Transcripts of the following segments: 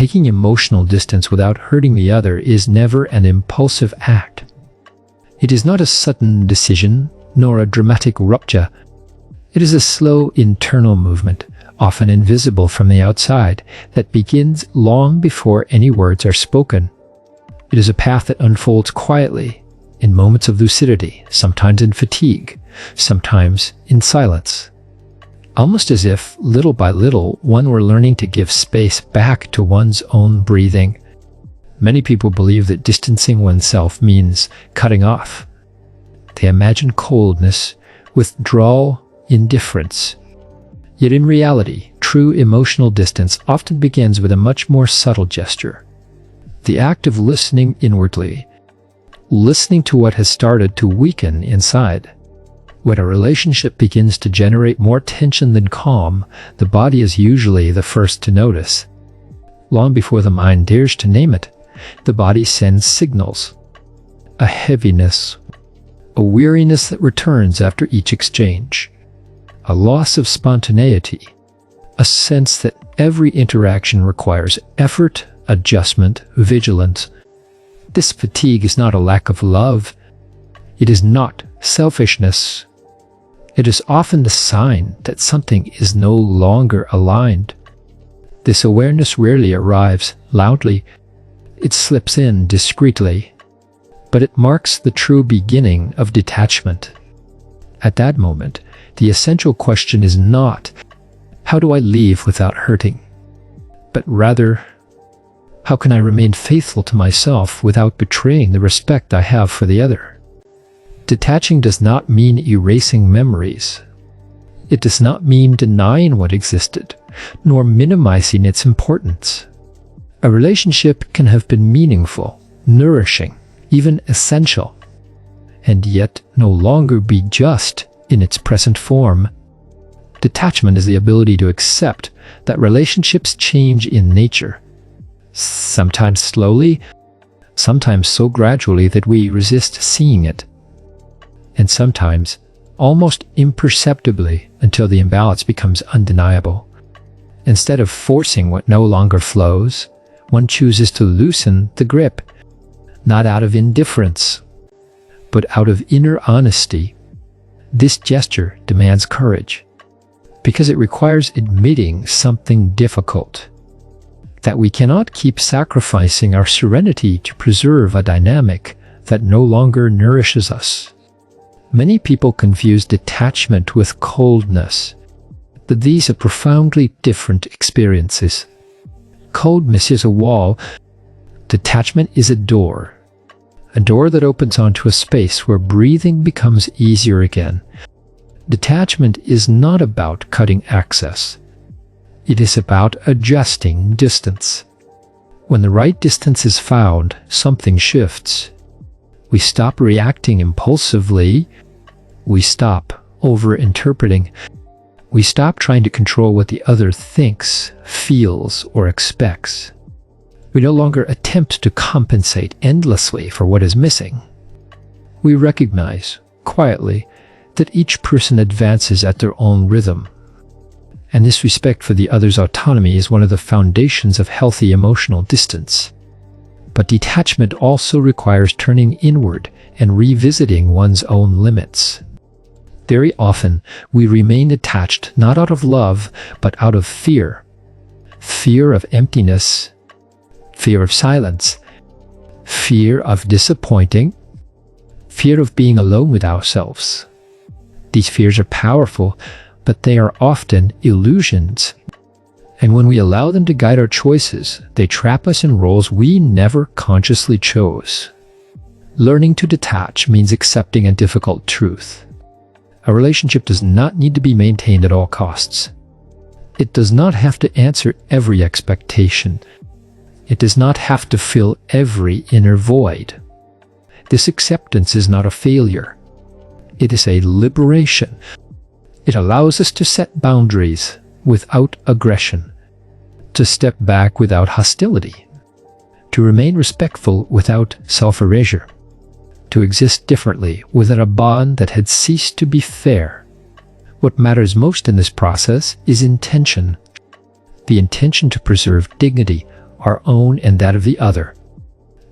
taking emotional distance without hurting the other is never an impulsive act. It is not a sudden decision, nor a dramatic rupture. It is a slow internal movement, often invisible from the outside, that begins long before any words are spoken. It is a path that unfolds quietly, in moments of lucidity, sometimes in fatigue, sometimes in silence. Almost as if, little by little, one were learning to give space back to one's own breathing. Many people believe that distancing oneself means cutting off. They imagine coldness, withdrawal, indifference. Yet in reality, true emotional distance often begins with a much more subtle gesture. The act of listening inwardly, listening to what has started to weaken inside. When a relationship begins to generate more tension than calm, the body is usually the first to notice. Long before the mind dares to name it, the body sends signals. A heaviness, a weariness that returns after each exchange, a loss of spontaneity, a sense that every interaction requires effort, adjustment, vigilance. This fatigue is not a lack of love. It is not selfishness. It is often the sign that something is no longer aligned. This awareness rarely arrives loudly. It slips in discreetly, but it marks the true beginning of detachment. At that moment, the essential question is not, how do I leave without hurting? But rather, how can I remain faithful to myself without betraying the respect I have for the other? Detaching does not mean erasing memories. It does not mean denying what existed, nor minimizing its importance. A relationship can have been meaningful, nourishing, even essential, and yet no longer be just in its present form. Detachment is the ability to accept that relationships change in nature, sometimes slowly, sometimes so gradually that we resist seeing it, and sometimes almost imperceptibly until the imbalance becomes undeniable. Instead of forcing what no longer flows, one chooses to loosen the grip, not out of indifference, but out of inner honesty. This gesture demands courage, because it requires admitting something difficult, that we cannot keep sacrificing our serenity to preserve a dynamic that no longer nourishes us. Many people confuse detachment with coldness, but these are profoundly different experiences. Coldness is a wall. Detachment is a door that opens onto a space where breathing becomes easier again. Detachment is not about cutting access. It is about adjusting distance. When the right distance is found, something shifts. We stop reacting impulsively. We stop over-interpreting. We stop trying to control what the other thinks, feels, or expects. We no longer attempt to compensate endlessly for what is missing. We recognize, quietly, that each person advances at their own rhythm. And this respect for the other's autonomy is one of the foundations of healthy emotional distance. But detachment also requires turning inward and revisiting one's own limits. Very often, we remain attached not out of love, but out of fear. Fear of emptiness, fear of silence, fear of disappointing, fear of being alone with ourselves. These fears are powerful, but they are often illusions. And when we allow them to guide our choices, they trap us in roles we never consciously chose. Learning to detach means accepting a difficult truth. A relationship does not need to be maintained at all costs. It does not have to answer every expectation. It does not have to fill every inner void. This acceptance is not a failure. It is a liberation. It allows us to set boundaries without aggression, to step back without hostility, to remain respectful without self-erasure, to exist differently within a bond that had ceased to be fair. What matters most in this process is intention, the intention to preserve dignity, our own and that of the other.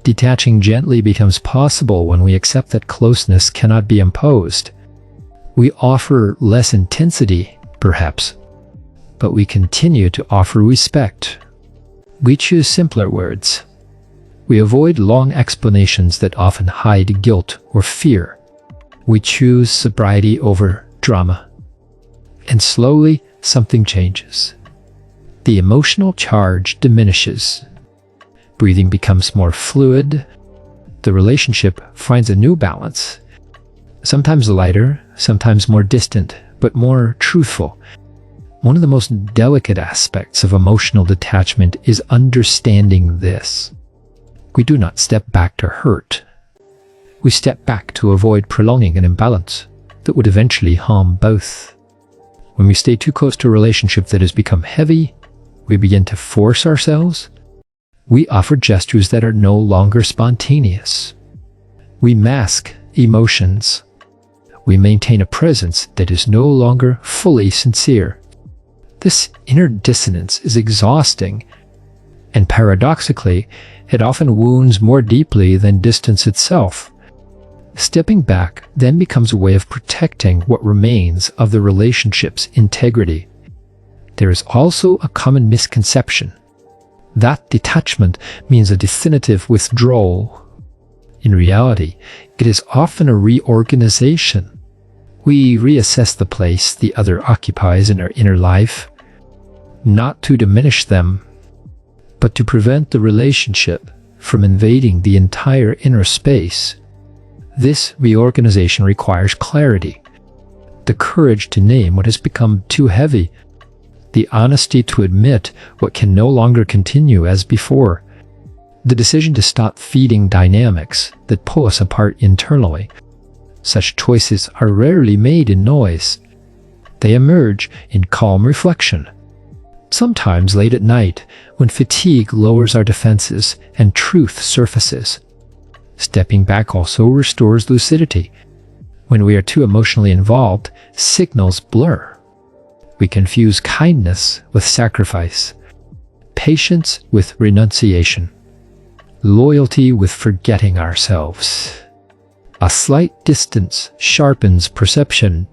Detaching gently becomes possible when we accept that closeness cannot be imposed. We offer less intensity, perhaps, but we continue to offer respect. We choose simpler words. We avoid long explanations that often hide guilt or fear. We choose sobriety over drama. And slowly, something changes. The emotional charge diminishes. Breathing becomes more fluid. The relationship finds a new balance. Sometimes lighter, sometimes more distant, but more truthful. One of the most delicate aspects of emotional detachment is understanding this. We do not step back to hurt. We step back to avoid prolonging an imbalance that would eventually harm both. When we stay too close to a relationship that has become heavy, we begin to force ourselves. We offer gestures that are no longer spontaneous. We mask emotions. We maintain a presence that is no longer fully sincere. This inner dissonance is exhausting, and paradoxically, it often wounds more deeply than distance itself. Stepping back then becomes a way of protecting what remains of the relationship's integrity. There is also a common misconception that detachment means a definitive withdrawal. In reality, it is often a reorganization. We reassess the place the other occupies in our inner life, not to diminish them, but to prevent the relationship from invading the entire inner space. This reorganization requires clarity, the courage to name what has become too heavy, the honesty to admit what can no longer continue as before, the decision to stop feeding dynamics that pull us apart internally. Such choices are rarely made in noise. They emerge in calm reflection, sometimes late at night when fatigue lowers our defenses and truth surfaces. Stepping back also restores lucidity. When we are too emotionally involved, signals blur. We confuse kindness with sacrifice, patience with renunciation, loyalty with forgetting ourselves. A slight distance sharpens perception.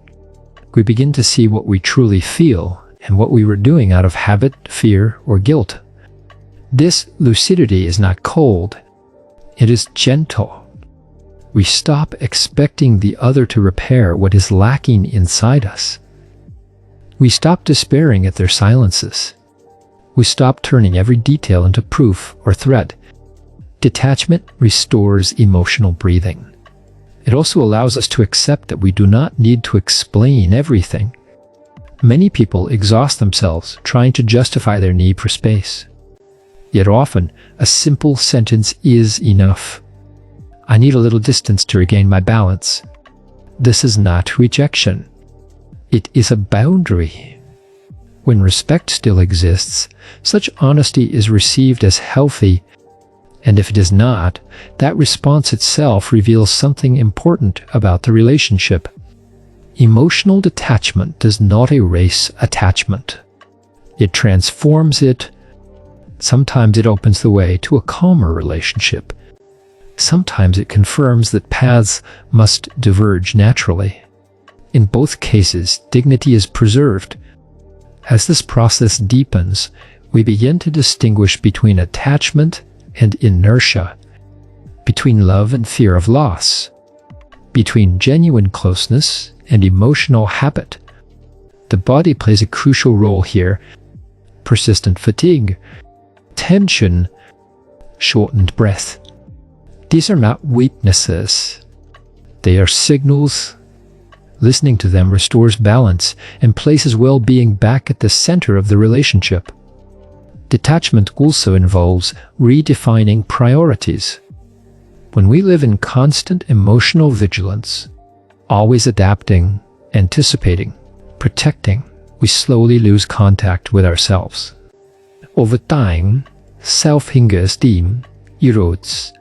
We begin to see what we truly feel and what we were doing out of habit, fear, or guilt. This lucidity is not cold. It is gentle. We stop expecting the other to repair what is lacking inside us. We stop despairing at their silences. We stop turning every detail into proof or threat. Detachment restores emotional breathing. It also allows us to accept that we do not need to explain everything. Many people exhaust themselves trying to justify their need for space. Yet often, a simple sentence is enough. I need a little distance to regain my balance. This is not rejection. It is a boundary. When respect still exists, such honesty is received as healthy, and if it is not, that response itself reveals something important about the relationship. Emotional detachment does not erase attachment. It transforms it. Sometimes it opens the way to a calmer relationship. Sometimes it confirms that paths must diverge naturally. In both cases, dignity is preserved. As this process deepens, we begin to distinguish between attachment and inertia, between love and fear of loss, between genuine closeness and emotional habit. The body plays a crucial role here. Persistent fatigue, tension, shortened breath. These are not weaknesses. They are signals. Listening to them restores balance and places well-being back at the center of the relationship. Detachment also involves redefining priorities. When we live in constant emotional vigilance, always adapting, anticipating, protecting, we slowly lose contact with ourselves. Over time, self-esteem erodes.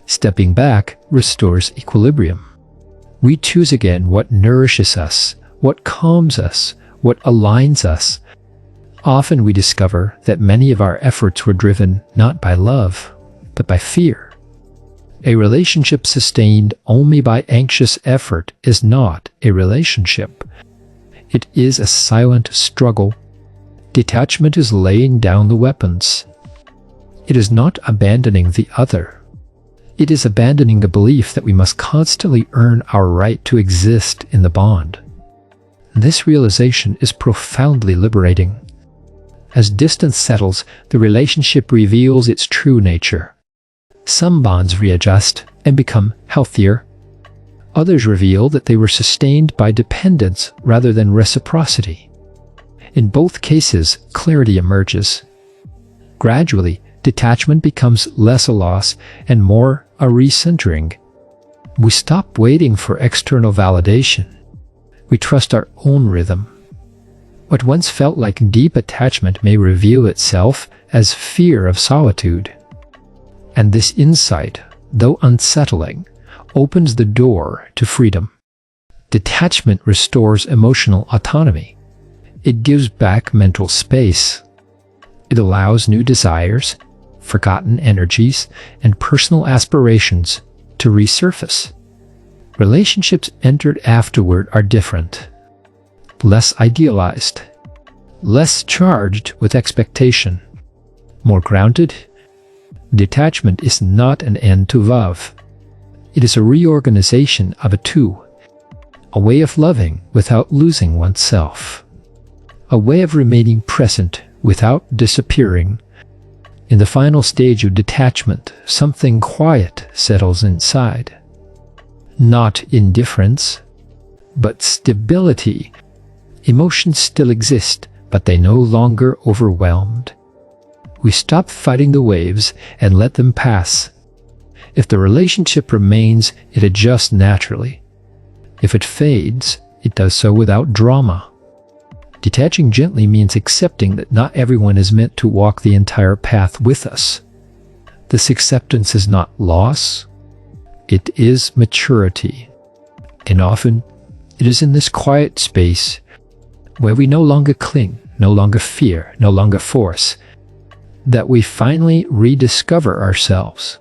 Stepping back restores equilibrium. We choose again what nourishes us, what calms us, what aligns us. Often we discover that many of our efforts were driven not by love, but by fear. A relationship sustained only by anxious effort is not a relationship. It is a silent struggle. Detachment is laying down the weapons. It is not abandoning the other. It is abandoning the belief that we must constantly earn our right to exist in the bond. This realization is profoundly liberating. As distance settles, the relationship reveals its true nature. Some bonds readjust and become healthier. Others reveal that they were sustained by dependence rather than reciprocity. In both cases, clarity emerges. Gradually, detachment becomes less a loss and more a recentering. We stop waiting for external validation. We trust our own rhythm. What once felt like deep attachment may reveal itself as fear of solitude. And this insight, though unsettling, opens the door to freedom. Detachment restores emotional autonomy. It gives back mental space. It allows new desires, forgotten energies, and personal aspirations to resurface. Relationships entered afterward are different. Less idealized, less charged with expectation, more grounded. Detachment is not an end to love. It is a reorganization of a two, a way of loving without losing oneself, a way of remaining present without disappearing. In the final stage of detachment, something quiet settles inside. Not indifference, but stability. Emotions still exist, but they no longer overwhelmed. We stop fighting the waves and let them pass. If the relationship remains, it adjusts naturally. If it fades, it does so without drama. Detaching gently means accepting that not everyone is meant to walk the entire path with us. This acceptance is not loss, it is maturity. And often, it is in this quiet space where we no longer cling, no longer fear, no longer force, that we finally rediscover ourselves.